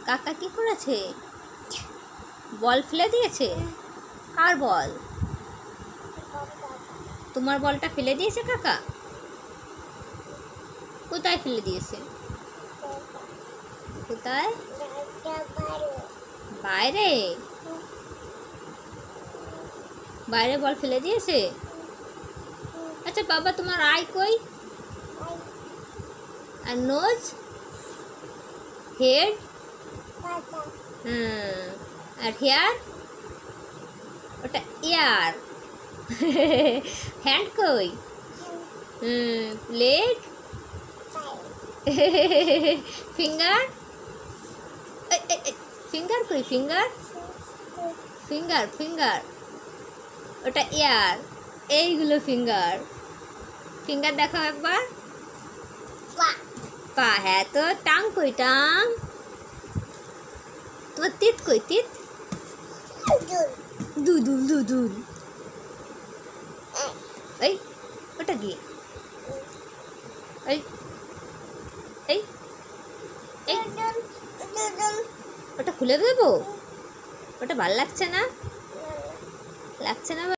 কাকা কি করেছে? বল ফেলে দিয়েছে? কার বল? তোমার বলটা ফেলে দিয়েছে কাকা? কোথায় ফেলে দিয়েছে? কোথায়? বাইরে? বাইরে বল ফেলে দিয়েছে? আচ্ছা বাবা, তোমার আই কই? আর নোজ, হেড, আর হেয়ার? ওটা ইয়ার। হ্যান্ড কই? Leg, finger? ফিঙ্গার কই? ফিঙ্গার, ফিঙ্গার, ফিঙ্গার, ওটা ইয়ার। এইগুলো ফিঙ্গার। ফিঙ্গার দেখো একবার। পা, হ্যাঁ তো টাং কই? টাং। তোমার তিত কই? তিত? দুদুল, দুদুল। এই, ওটা কি? এই এই এই ওটা খুলে দেবো? ওটা ভাল লাগছে না? লাগছে না?